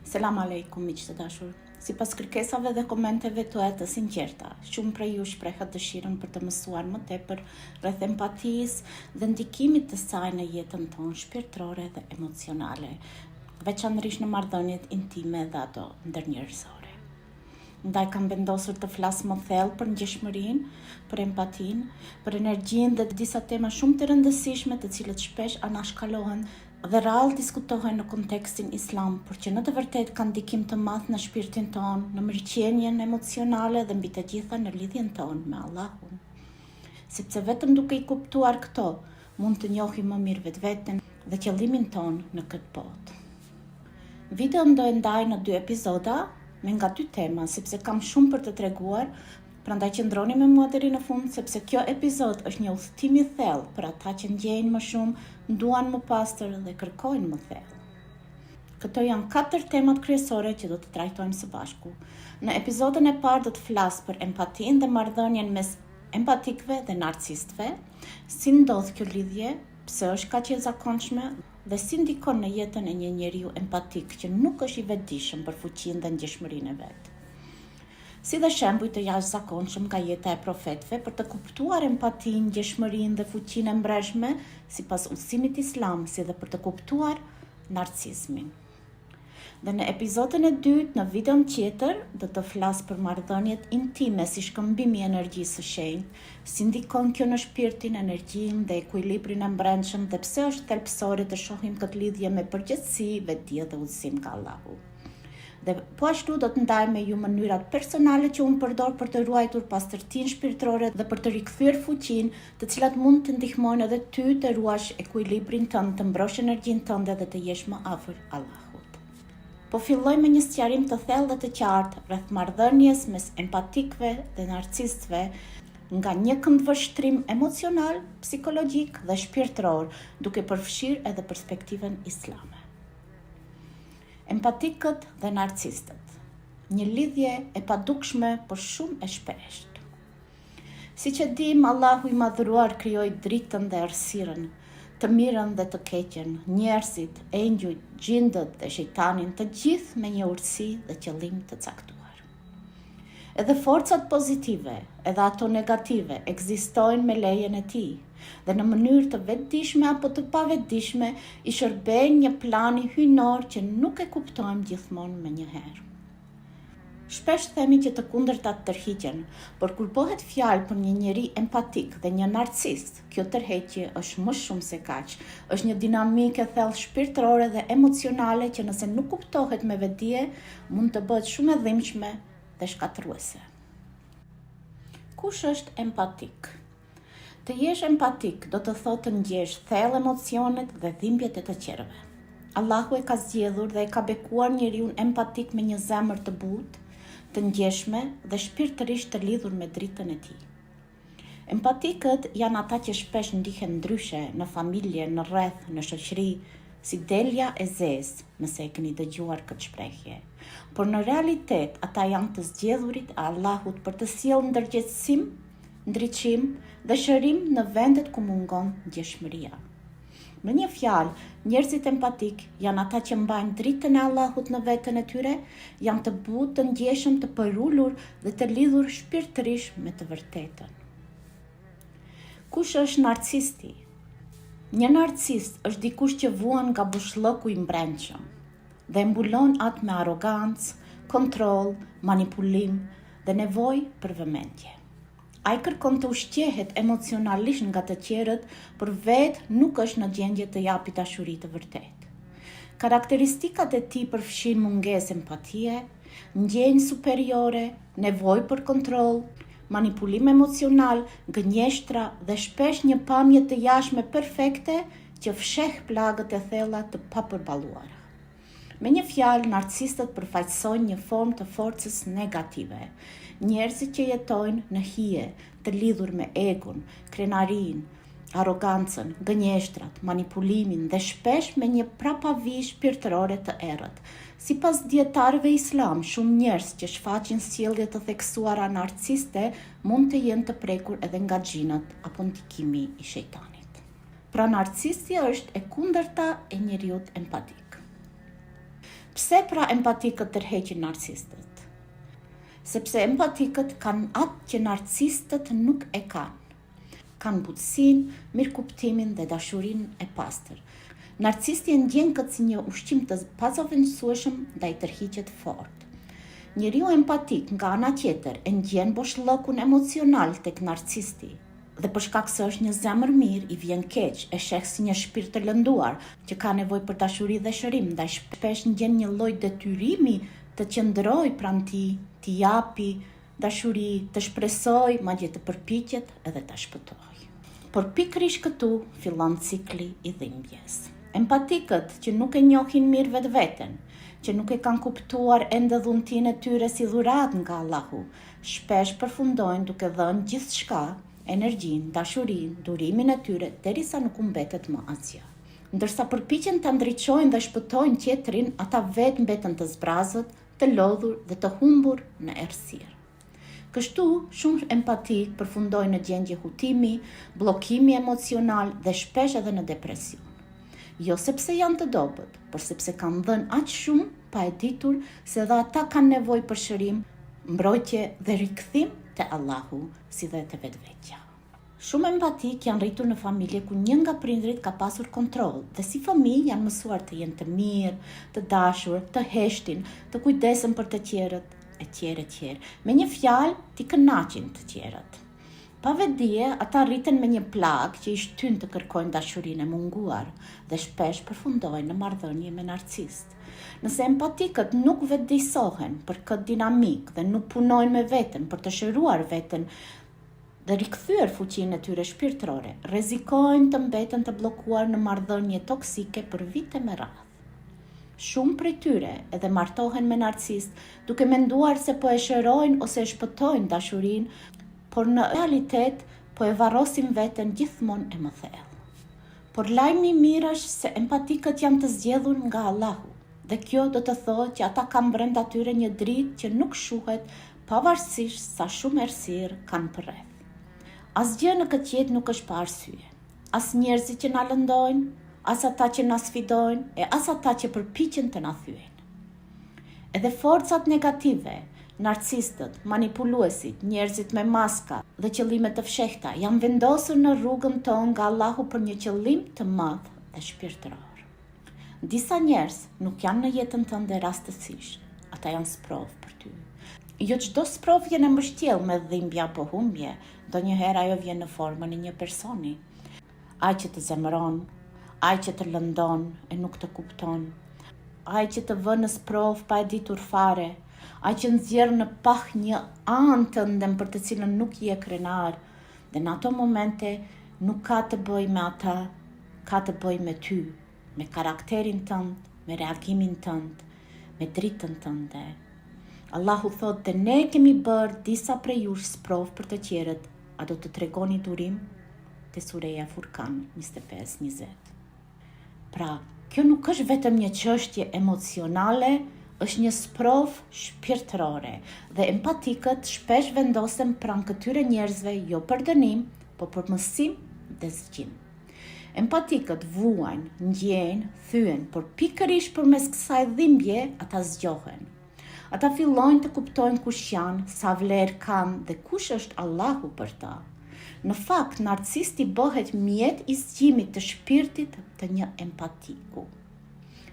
Selam aleikum, miq të dashur. Sipas kërkesave dhe komenteve tuaja të sinqerta, shumë prej ju shprehat dëshirën për të mësuar më tepër rreth empatisë dhe ndikimit të saj në jetën tonë shpirtërore dhe emocionale, veçanërisht në marrëdhëniet intime dhe ato ndërnjerëzore. Ndaj kam vendosur të flas më thellë për ngjeshmërinë, për empatinë, për energjinë dhe disa tema shumë të rëndësishme të cilët shpesh anashkalohen dhe rrallë diskutohen në kontekstin islam, por që në të vërtetë kanë ndikim të madh në shpirtin tonë, në mirëqenien emocionale dhe mbi të gjitha në lidhjen tonë me Allahun. Sepse vetëm duke i kuptuar këto, mund të njohim më mirë vetveten dhe qëllimin tonë në këtë botë. Videon do e ndaj në 2 epizoda me nga 2 tema, sepse kam shumë për të treguar. Prandaj qëndroni me mua deri në fund, sepse kjo epizod është një udhëtim i thellë për ata që ndjejnë më shumë, duan më pastër dhe kërkojnë më thellë. Këto janë 4 temat kryesore që do të trajtojmë së bashku. Në episodin e parë do të flas për empatinë dhe marrëdhënien mes empatikëve dhe narcistëve, si ndodh kjo lidhje, pse është kaq e zakonshme dhe si ndikon në jetën e një njeriu empatik që nuk është i vetëdijshëm për fuqinë dhe ndjeshmërinë e vet. Si dhe shembuj të jashtëzakonshëm nga jeta e profetëve për të kuptuar empatinë, ndjeshmërinë dhe fuqinë e mbreshme sipas udhëzimit islam, si dhe për të kuptuar narcismin. Dhe në episodin e dytë, në videon tjetër, do të flas për marrëdhëniet intime si shkëmbimi i energjisë së shenjtë, si ndikon kjo në shpirtin, energjinë dhe ekuilibrin e brendshëm dhe pse është thelbësore të shohim këtë lidhje me përgjegjësi, vetdije dhe udhëzim nga Allahu. Dhe po ashtu do të ndaj me ju mënyrat personale që unë përdor për të ruajtur pastërtinë shpirtërore dhe për të rikthyer fuqinë, të cilat mund të ndihmojnë edhe ty të ruash ekuilibrin tënd, të mbrosh energjinë tënde dhe të jesh më afër Allahut. Po filloj me një sqarim të thellë dhe të qartë rreth marrëdhënies mes empatikëve dhe narcistëve nga një këndvështrim emocional, psikologjik dhe shpirtëror, duke përfshirë edhe perspektivën islame. Empatikët dhe narcistët. Një lidhje e padukshme, por shumë e shpeshtë. Siç e dim, Allahu i madhëruar krijoi dritën dhe errësirën, të mirën dhe të keqen, njerëzit, engjujt, xhindët dhe shejtanin, të gjithë me një urtësi dhe qëllim të caktuar. Edhe forcat pozitive, edhe ato negative, ekzistojnë me lejen e tij. Dhe në mënyrë të vetëdijshme apo të pavetëdijshme i shërbejnë një plani hyjnor që nuk e kuptojmë gjithmonë me njëherë. Shpesh themi që të kundërtat tërhiqen, por kur bëhet fjalë për një njeri empatik dhe një narcist, kjo tërheqje është më shumë se kaq. Është një dinamike thellë shpirtërore dhe emocionale që nëse nuk kuptohet me vetdije, mund të bëhet shumë e dhimbshme dhe shkatërruese. Kush është empatik? Të jesh empatik do të thotë të ndjesh thellë emocionet dhe dhimbjet e të tjerëve. Allahu e ka zgjedhur dhe e ka bekuar njeriun empatik me një zemër të butë, të ndjeshme dhe shpirtërisht të lidhur me dritën e tij. Empatikët janë ata që shpesh ndihen ndryshe në familje, në rreth, në shoqëri, si delja e zezë, nëse e keni dëgjuar këtë shprehje. Por në realitet ata janë të zgjedhurit e Allahut për të sjellë ndërgjegjësim, ndriçim dhe shërim në vendet ku mungon ndjeshmëria. Me një fjalë, njerëzit empatik janë ata që mbajnë dritën e Allahut në veten e tyre, janë të butë, të ndjeshëm, të përulur dhe të lidhur shpirtërisht me të vërtetën. Kush është narcisti? Një narcist është dikush që vuan nga bushllëku i mbrendshëm dhe mbulon atë me arrogancë, kontroll, manipulim dhe nevojë për vëmendje. Ai kërkon të ushqehet emocionalisht nga të tjerët, por vetë nuk është në gjendje të japë dashuri të vërtetë. Karakteristikat e tij përfshin mungesë empatie, ndjenjë superiore, nevojë për kontroll, manipulim emocional, gënjeshtra dhe shpesh një pamje të jashtme perfekte që fsheh plagët e thella të papërballuara. Me një fjalë, narcistët përfaqësojnë një formë të forcës negative. Njerëzit që jetojnë në hije, të lidhur me egon, krenarinë, arrogancën, gënjeshtrat, manipulimin dhe shpesh me një prapavi shpirtërore të errët. Sipas dietarëve islam, shumë njerëz që shfaqin sjellje të theksuara narciste mund të jenë të prekur edhe nga xhinat apo ndikimi i shejtanit. Pra narcisti është e kundërta e njeriut empatik. Pse pra empatikët tërheqin narcistët? Sepse empatikët kanë atë që narcistët nuk e kanë. Kanë butësinë, mirëkuptimin dhe dashurinë e pastër. Narcisti e ndjen këtë si një ushqim të pazovendësueshëm ndaj tërhiqet fort. Njeriu empatik nga ana tjetër e ndjen boshllëkun emocional tek narcisti. Dhe për shkak se është një zemër mirë, i vjen keq, e sheh si një shpirt të lënduar, që ka nevojë për dashuri dhe shërim, ndaj shpesh ndjen një lloj detyrimi të qëndrojë pranë tij, t'i japi dashuri, të shpresoj, madje të përpiqet edhe ta shpëtojë. Por pikërisht këtu fillon cikli i dhimbjes. Empatikët që nuk e njohin mirë vetveten, që nuk e kanë kuptuar ende dhuntinë e tyre si dhuratë nga Allahu, shpesh përfundojnë duke dhënë gjithçka, energjinë, dashurinë, durimin e tyre, derisa nuk mbetet më asgjë. Ndërsa përpiqen ta ndriçojnë dhe shpëtojnë tjetrin, ata vetë mbeten të zbrazët, të lodhur dhe të humbur në errësirë. Kështu, shumë empatik përfundojnë në gjendje hutimi, bllokimi emocional dhe shpesh edhe në depresion. Jo sepse janë të dobët, por sepse kanë dhënë aq shumë pa e ditur se dhe ata kanë nevojë për shërim, mbrojtje dhe rikthim te Allahu, si dhe te vetvetja. Shumë empatik janë rritur në familje ku një nga prindrit ka pasur kontroll dhe si fëmijë janë mësuar të jenë të mirë, të dashur, të heshtin, të kujdesen për të tjerët, etj. Me një fjalë, t'i kënaqin të tjerët. Pa vetdije, ata rriten me një plagë që i shtyn të kërkojnë dashurinë e munguar dhe shpesh përfundojnë në marrëdhënie me narcist. Nëse empatikët nuk vetëdijsohen për këtë dinamik dhe nuk punojnë me veten për të shëruar veten dhe rikthyer fuqinë e tyre shpirtërore, rrezikojnë të mbeten të bllokuar në marrëdhënie toksike për vite me radhë. Shumë prej tyre edhe martohen me narcist duke menduar se po e shërojnë ose e shpëtojnë dashurinë, por në realitet po e varrosin veten gjithmonë e më thellë. Por lajmi i mirë është se empatikët janë të zgjedhur nga Allahu, dhe kjo do të thotë që ata kanë brenda tyre një dritë që nuk shuhet pavarësisht sa shumë errësirë kanë përreth. Asgjë në këtë jetë nuk është pa arsye. As njerëzit që na lëndojnë, as ata që na sfidojnë, e as ata që përpiqen të na thyejnë. Edhe forcat negative, narcistët, manipuluesit, njerëzit me maska dhe qëllime të fshehta janë vendosur në rrugën tonë nga Allahu për një qëllim të madh dhe shpirtëror. Disa njerëz nuk janë në jetën tënde rastësisht, ata janë sprov për ty. Jo çdo sprov vjen e mbështjell me dhimbje apo humbje, ndonjëherë ajo vjen në formën e një personi. Ai që të zemëron, ai që të lëndon e nuk të kupton, ai që të vë në sprov pa e ditur fare, ai që nxjerr në pah një anë tënde për të cilën nuk je krenar, dhe në ato momente nuk ka të bëj me ata, ka të bëj me ty, me karakterin tënd, me reagimin tënd, me dritën tënde. Allahu thotë te ne kemi bërë disa prej jush sprov për të tjerët, a do të tregoni durim? Te Sureja Furkan 25-20. Pra, kjo nuk është vetëm një çështje emocionale, është një sprov shpirtërore dhe empatikët shpesh vendosen pranë këtyre njerëzve jo për dënim, por për mësim dhe zgjim. Empatikët vuajnë, ndjejnë, thyen, por pikërisht përmes kësaj dhimbje ata zgjohen. Ata fillojnë të kuptojnë kush janë, sa vlerë kanë dhe kush është Allahu për ta. Në fakt, narcisti bëhet mjet i zgjimit të shpirtit të një empatiku.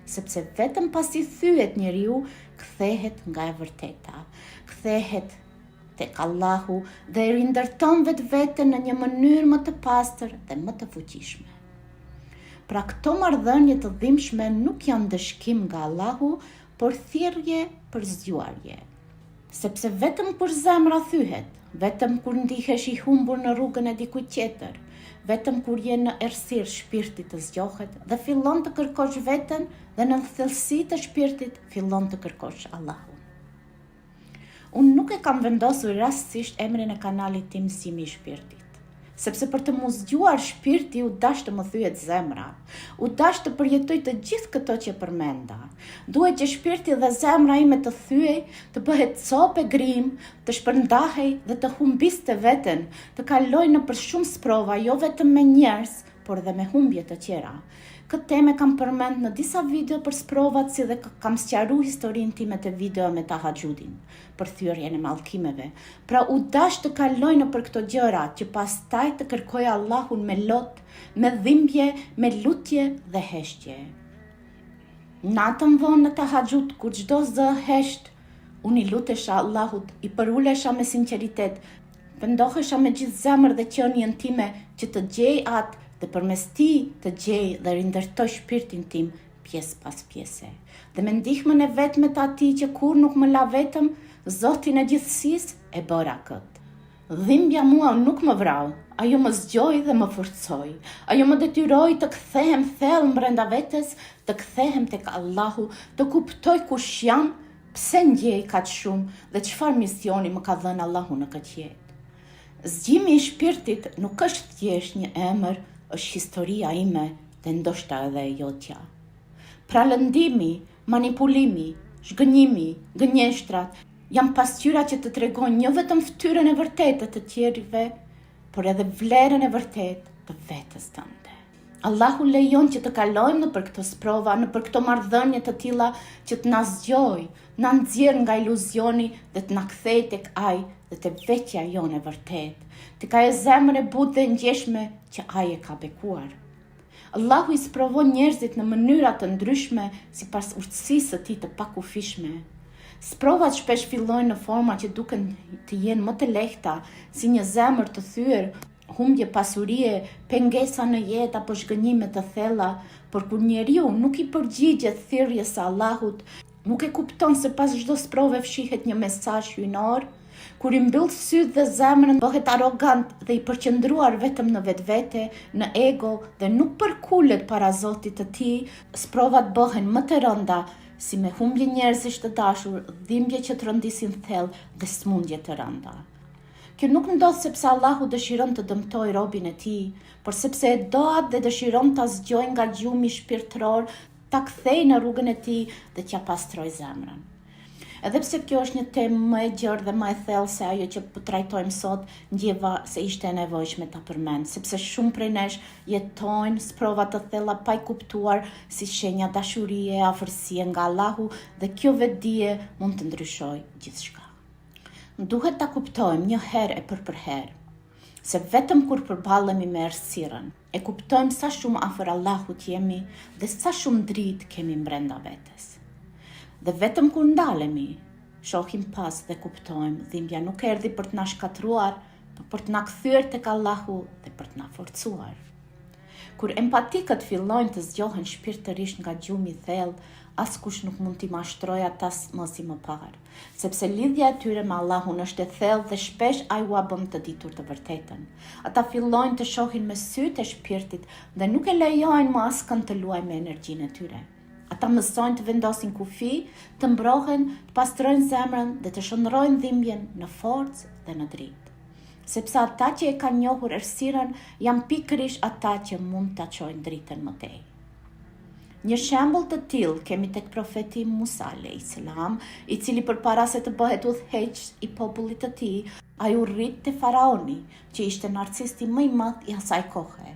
Sepse vetëm pasi thyet njeriu, kthehet nga e vërteta, kthehet tek Allahu dhe e rindërton vetveten në një mënyrë më të pastër dhe më të fuqishme. Pra këto marrëdhënie të dhimbshme nuk janë dëshkim nga Allahu, por thirrje për zgjuarje. Sepse vetëm kur zemra thyhet, vetëm kur ndihesh i humbur në rrugën e dikujt tjetër, vetëm kur je në errësirë shpirti të zgjohet dhe fillon të kërkosh veten dhe në thellësi të shpirtit fillon të kërkosh Allahun. Unë nuk e kam vendosur rastësisht emrin e kanalit tim Mësimi i Shpirtit, sepse për të mu zgjuar shpirti u dash të më thyet zemra, u dash të përjetoj të gjithë këto që përmenda. Duhet që shpirti dhe zemra ime të thyej, të bëhet copë e grim, të shpërndahej dhe të humbiste veten, të kaloj në për shumë sprova, jo vetëm me njerëz, por dhe me humbje të tjera. Këtë teme kam përmend në disa video për sprovat, si dhe kam sqaruar historinë time të video me tahajjudin, për thyerjen e mallkimeve. Pra u dash të kaloj në për këto gjëra, që pastaj të kërkoj Allahun me lot, me dhimbje, me lutje dhe heshtje. Natën vonë në tahajjud, kur çdo zë hesht, unë i lutesha Allahut, i përulesha me sinqeritet, vendohesha me gjithë zemër dhe qenien time që të gjej atë dhe përmes ti të gjej dhe rindërtoj shpirtin tim pjesë pas pjese. Dhe me ndihmën e vetme të atij që kur nuk më la vetëm, Zotin e gjithësisë e bëra këtë. Dhimbja mua nuk më vrau, ajo më zgjoi dhe më forcoi. Ajo më detyroi të kthehem thellë brenda vetes, të kthehem tek Allahu, të kuptoj kush jam, pse ndjej kaq shumë dhe çfarë misioni më ka dhënë Allahu në këtë jetë. Zgjimi i shpirtit nuk është thjesht një emër, është historia ime dhe ndoshta edhe e jotja. Pra lëndimi, manipulimi, zhgënjimi, gënjeshtrat janë pasqyra që të tregojnë jo vetëm fytyrën e vërtetë të tjerëve, por edhe vlerën e vërtetë të vetes tënde. Allahu lejon që të kalojmë në për këto sprova, në për këto marrëdhënie të tilla që të na zgjojë, na nxjerr nga iluzioni dhe të na kthejë tek Ai dhe te vetja jone vërtet, tek ajo zemër e butë dhe ngjeshme që Ai e ka bekuar. Allahu i sprovon njerëzit në mënyra të ndryshme sipas urtësisë së Tij të pakufishme. Sprovat shpesh fillojnë në forma që duken të jenë më të lehta, si një zemër të thyer, humbje pasurie, pengesa në jetë apo zhgënjime të thella, por kur njeriu nuk i përgjigjet thirrjes së Allahut, nuk e kupton se pas çdo sprove fshihet një mesazh hyjnor, kur i mbyll sytë dhe zemrën, bëhet arrogant dhe i përqendruar vetëm në vetvete, në ego dhe nuk përkulet para Zotit të Tij, sprovat bëhen më të rënda, si me humbje njerëzish të dashur, dhimbje që të rëndisin thellë dhe smundje të rënda. Kjo nuk ndodh sepse Allahu dëshiron të dëmtojë robin e Tij, por sepse e do atë dhe dëshiron ta zgjojë nga gjumi shpirtëror, ta kthejë në rrugën e Tij dhe t'ja pastrojë zemrën. Edhe pse kjo është një temë më e gjerë dhe më e thellë se ajo që po trajtojmë sot, ndjeva se ishte e nevojshme ta përmend, sepse shumë prej nesh jetojnë sprova të thella pa i kuptuar si shenja dashurie, afërsie nga Allahu dhe kjo vetdije mund të ndryshojë gjithçka. Duhet ta kuptojmë një herë e përherë, se vetëm kur përballemi me errësirën, e kuptojmë sa shumë afër Allahut jemi dhe sa shumë dritë kemi brenda vetes. Dhe vetëm kur ndalemi, shohim pas dhe kuptojmë dhimbja nuk erdhi për të na shkatruar, por për të na kthyer tek Allahu dhe për të na forcuar. Kur empatikët fillojnë të zgjohen shpirtërisht nga gjumi i thellë, askush nuk mund t'i mashtrojë ata më si më parë, sepse lidhja e tyre me Allahun është e thellë dhe shpesh Ai ua bën të ditur të vërtetën. Ata fillojnë të shohin me sytë e shpirtit dhe nuk e lejojnë më askënd të luajë me energjinë e tyre. Ata mësojnë të vendosin kufi, të mbrohen, të pastrojnë zemrën dhe të shndrojnë dhimbjen në forcë dhe në dritë. Sepse ata që e kanë njohur errësirën janë pikërisht ata që mund ta çojnë dritën më tej. Një shembull të tillë kemi tek profeti Musa alayhis salam, i cili përpara se të bëhet udhëheqës i popullit të tij, ai u rrit te faraoni, që ishte narcisti më i madh i asaj kohe.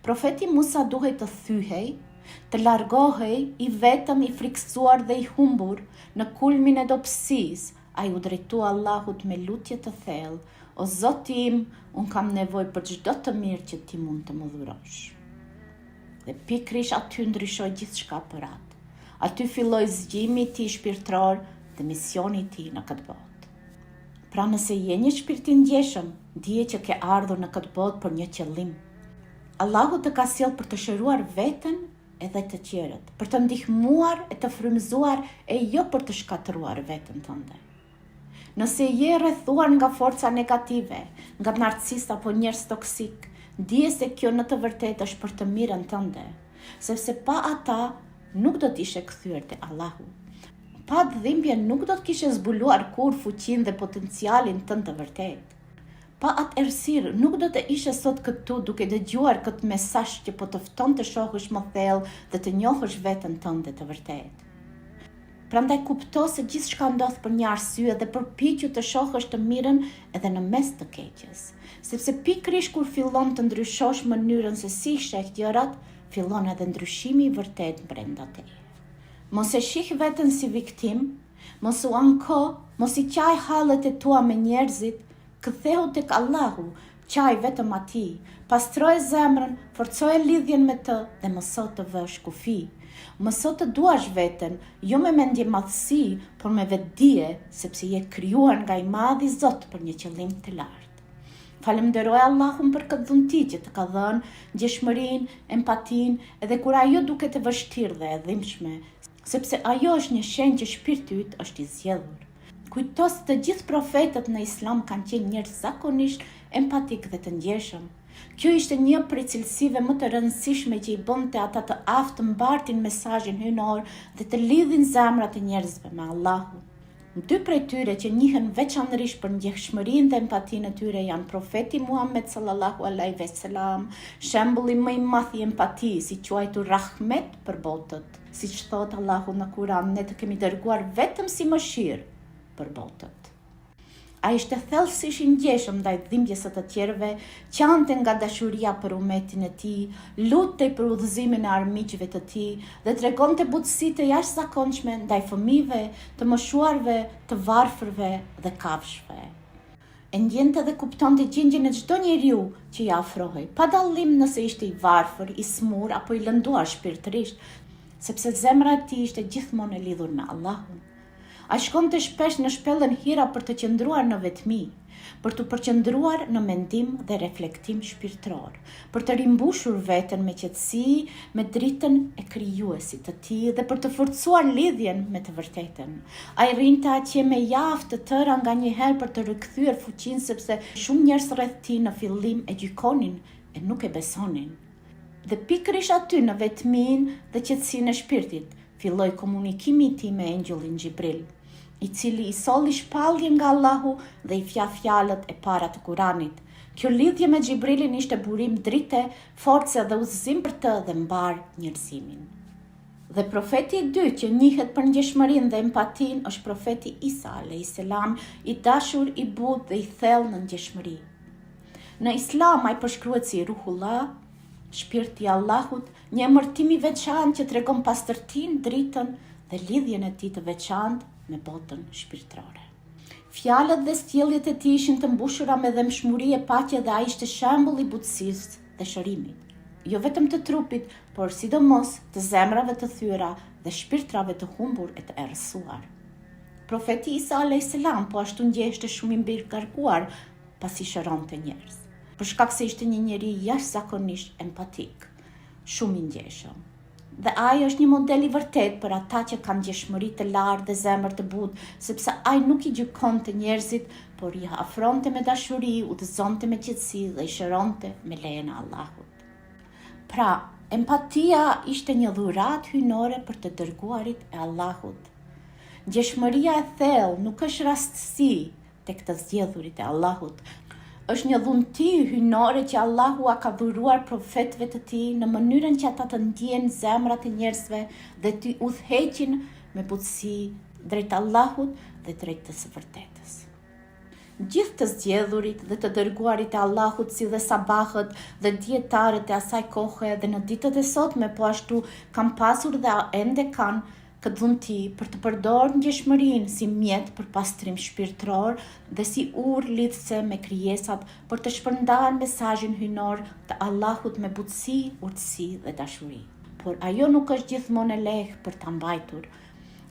Profeti Musa duhej të thyhej, të largohej i vetëm, i friksuar dhe i humbur, në kulmin e dobësisë, ai u drejtua Allahut me lutje të thellë: "O Zoti im, unë kam nevojë për çdo të mirë që ti mund të më dhurosh." Dhe pikërisht aty ndryshoi gjithçka për atë. Aty filloi zgjimi i tij shpirtëror dhe misioni i tij në këtë botë. Pra nëse je një shpirt i ndjeshëm, dije që ke ardhur në këtë botë për një qëllim. Allahu të ka sjellë për të shëruar veten edhe të tjerët, për të ndihmuar e të frymëzuar e jo për të shkatëruar veten tënde. Nëse je rrethuar nga forca negative, nga narcisist apo njerëz toksik, dije se kjo në të vërtetë është për të mirën tënde, sepse pa ata nuk do të ishe kthyer te Allahu. Pa dhimbje nuk do të kishe zbuluar kur fuqinë dhe potencialin tënd të vërtetë. Pa atë errësirë nuk do të ishe sot këtu duke dëgjuar këtë mesazh që po të fton të shohësh më thellë dhe të njohësh veten tënde të vërtetë. Prandaj kupto se gjithçka ndodh për një arsye dhe përpiqu të shohësh të mirën edhe në mes të keqes, sepse pikërisht kur fillon të ndryshosh mënyrën se si sheh gjërat, fillon edhe ndryshimi I vërtet brenda teje. Mos e shih veten si viktim, mos u anko, mos I qaj hallet e tua me njerëzit, ktheu tek Allahu, qaj vetëm atij, pastroje zemrën, forcoje lidhjen me të dhe mëso të vësh kufi. Mëso të duash veten, jo me mendje madhësi, por me vetdije, sepse je krijuar nga I madhi Zot për një qëllim të lartë. Falemnderoj Allahun për këtë dhunti që të ka dhënë, ndjeshmërinë, empatinë, edhe kur ajo duket e vështirë dhe e dhimbshme, sepse ajo është një shenjë që shpirti yt është I zgjedhur. Kujto se të gjithë profetët në Islam kanë qenë njerëz zakonisht empatik dhe të ndjeshëm. Kjo ishte një prej cilësive më të rëndësishme që I bënte ata të aftë të mbartin mesazhin hyjnor dhe të lidhin zemrat e njerëzve me Allahun. Dy prej tyre që njihen veçanërisht për ndjeshmërinë dhe empatinë e tyre janë profeti Muhammed sallallahu alaihi wasallam, shembulli më I madh I empatisë, I quajtur rahmet për botët. Siç thot Allahu në Kur'an, ne të kemi dërguar vetëm si mëshirë për botët. Ai ishte thellësisht I ndjeshëm ndaj dhimbjes së të tjerëve, qante nga dashuria për umetin e tij, lutej për udhëzimin e armiqve të tij dhe tregonte butësi të jashtëzakonshme ndaj fëmijëve, të moshuarve, të varfërve dhe kafshëve. E ndjente dhe kuptonte gjendjen e çdo njeriu që I afrohej, pa dallim nëse ishte I varfër, I smur apo I lënduar shpirtërisht, sepse zemra e tij ishte gjithmonë e lidhur me Allahun. Ai shkonte shpesh në shpellën hira për të qëndruar në vetmi, për të përqendruar në mendim dhe reflektim shpirtëror, për të rimbushur veten me qetësi, me dritën e krijuesit të tij dhe për të forcuar lidhjen me të vërtetën. Ai rrinte atje me javë të tëra nganjëherë për të rikthyer fuqinë, sepse shumë njerëz rreth tij në fillim e gjykonin e nuk e besonin. Dhe pikërisht aty në vetminë dhe qetësinë e shpirtit filloi komunikimi I tij me engjëllin Xhibril, I cili I solli shpallje nga Allahu dhe I fja fjalët e para të Kuranit. Kjo lidhje me Xhibrilin ishte burim drite, force dhe udhëzim për të dhe mbar njerëzimin. Dhe profeti I dytë që njihet për ndjeshmërinë dhe empatinë është profeti Isa alayhis salam, I dashur, I butë dhe I thellë në ndjeshmëri. Në Islam ai përshkruhet si Ruhullah, shpirti I Allahut, një emërtim I veçantë që tregon pastërtinë, dritën dhe lidhjen e tij të veçantë me botën shpirtërore. Fjalët dhe sjelljet e tij ishin të mbushura me dëmshmëri e paqe dhe ai ishte shembull I butësisë dhe shërimit, jo vetëm të trupit, por sidomos të zemrave të thyera dhe shpirtrave të humbur e të errësuar. Profeti Isa alayhis salam po ashtu ndjeshte shumë I mbikëqarkuar pasi shëronte njerëz, për shkak se ishte një njeri jashtëzakonisht empatik, shumë I ndjeshëm. Dhe ai është një model I vërtet për ata që kanë ndjeshmëri të lartë dhe zemër të butë, sepse ai nuk I gjykonte njerëzit, por I afronte me dashuri, udhëzonte me qetësi dhe I shëronte me lejen e Allahut. Pra, empatia ishte një dhuratë hyjnore për të dërguarit e Allahut. Ndjeshmëria e thellë nuk është rastësi tek të zgjedhurit e Allahut, është një dhunti hyjnore që Allahu a ka dhuruar profetëve të tij në mënyrën që ata të ndjejnë zemrat e njerëzve dhe të udhëheqin me butësi drejt Allahut dhe drejt të së vërtetës. Gjithë të zgjedhurit dhe të dërguarit e Allahut, si dhe sabahët dhe dietarët e asaj kohe dhe në ditët e sotme po ashtu kanë pasur dhe ende kanë këtë dhunti për të përdorur ndjeshmërinë si mjet për pastrim shpirtëror dhe si urë lidhse me krijesat për të shpërndarë mesazhin hyjnor të Allahut me butësi, urtësi dhe dashuri. Por ajo nuk është gjithmonë e lehtë për ta mbajtur.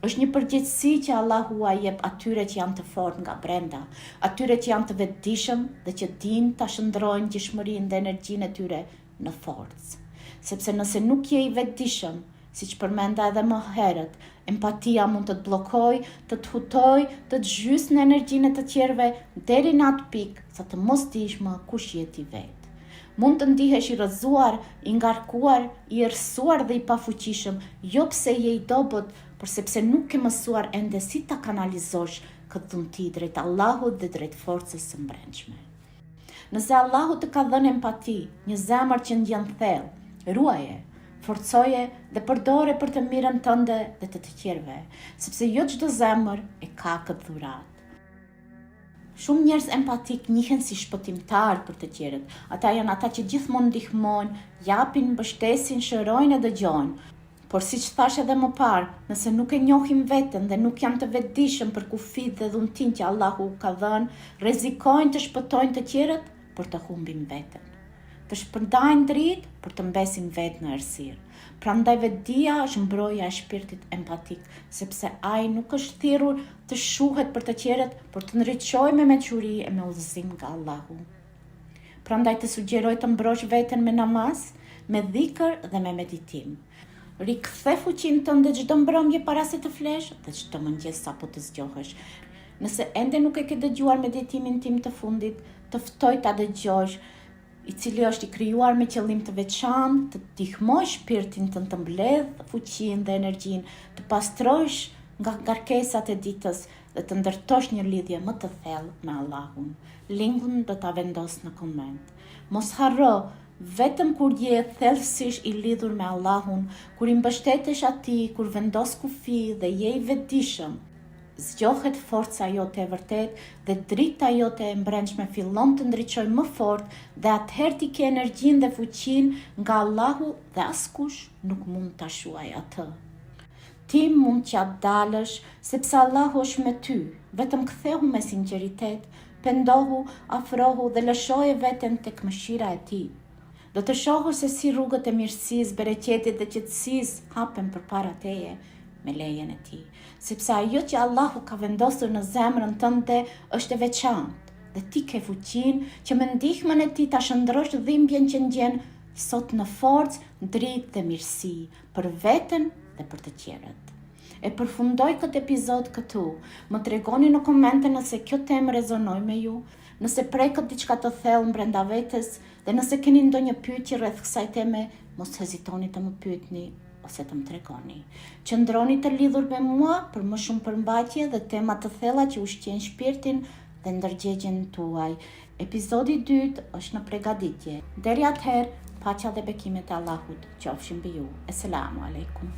Është një përgjegjësi që Allahu a jep atyre që janë të fortë nga brenda, atyre që janë të vetëdijshëm dhe që dinë ta shndrojnë ndjeshmërinë dhe energjinë e tyre në forcë. Sepse nëse nuk je I vetëdijshëm, siç përmenda edhe më herët, empatia mund të të bllokojë, të të hutojë, të të zhysë në energjinë e të tjerëve deri në atë pikë sa të mos dish më kush je ti vetë. Mund të ndihesh I rrëzuar, I ngarkuar, I errësuar dhe I pafuqishëm, jo pse je I dobët, por sepse nuk ke mësuar ende si ta kanalizosh këtë dhunti drejt Allahut dhe drejt forcës së brendshme. Nëse Allahu të ka dhënë empati, një zemër që ndjen thellë, ruaje, forcoje dhe përdore për të mirën tënde dhe të tjerëve, sepse jo çdo zemër e ka këtë dhuratë. Shumë njerëz empatik njihen si shpëtimtar për të tjerët. Ata janë ata që gjithmonë ndihmojnë, japin, mbështesin, shërojnë e dëgjojnë. Por siç thash edhe më parë, nëse nuk e njohim veten dhe nuk jam të vetëdijshëm për kufit dhe dhuntin që Allahu ka dhënë, rrezikojnë të shpëtojnë të tjerët për të humbin veten. Të shpërndajnë dritë për të mbesin vetë në errësirë. Prandaj vetëdia është mbrojtja e shpirtit empatik, sepse ai nuk është thirrur të shuhet për të tjerët, por të ndriçojë me mençuri e me udhëzim nga Allahu. Prandaj të sugjeroj të mbrosh veten me namaz, me dhikr dhe me meditim. Rikthe fuqinë tënde çdo mbrëmje para se të flesh dhe çdo mëngjes sapo të zgjohesh. Nëse ende nuk e ke dëgjuar meditimin tim të fundit, të ftoj ta dëgjosh, i cili është i krijuar me qëllim të veçantë, të ndihmoj shpirtin tënd të mbledh fuqinë dhe energjinë, të pastrosh nga ngarkesat e ditës dhe të ndërtosh një lidhje më të thellë me Allahun. Linkun do ta vendos në koment. Mos harro, vetëm kur je thellësisht i lidhur me Allahun, kur i mbështetesh atij, kur vendos kufi dhe je i vetëdijshëm, zgjohet forca jote e vërtet dhe drita jote e brendshme fillon të ndriçojë më fort dhe atëherë ti ke energjinë dhe fuqinë nga Allahu dhe askush nuk mund ta shuaj atë. Ti mund që atë dalësh sepse Allahu është me ty, vetëm kthehu me sinqeritet, pendohu, afrohu dhe lëshoje veten tek mëshira e tij. Do të shohë se si rrugët e mirësisë, bereqetit dhe qetësisë hapen përpara teje me lejen e tij, sepse ajo që Allahu ka vendosur në zemrën tënde është e veçantë dhe ti ke fuqinë që me ndihmën e tij ta shndrosh dhimbjen që ndjen sot në forcë, dritë dhe mirësi për veten dhe për të tjerët. E përfundoj këtë epizod këtu. Më tregoni në komente nëse kjo temë rezonoi me ju, nëse prekët diçka të thellë brenda vetes dhe nëse keni ndonjë pyetje rreth kësaj teme, mos hezitoni të më pyetni ose të më tregoni. Qëndroni të lidhur me mua për më shumë përmbajtje dhe tema të thella që ushqejnë shpirtin dhe ndërgjegjen tuaj. Epizodi 2 është në përgatitje. Deri atëherë, paqja dhe bekimet e Allahut qofshin mbi ju. Asalamu alaikum.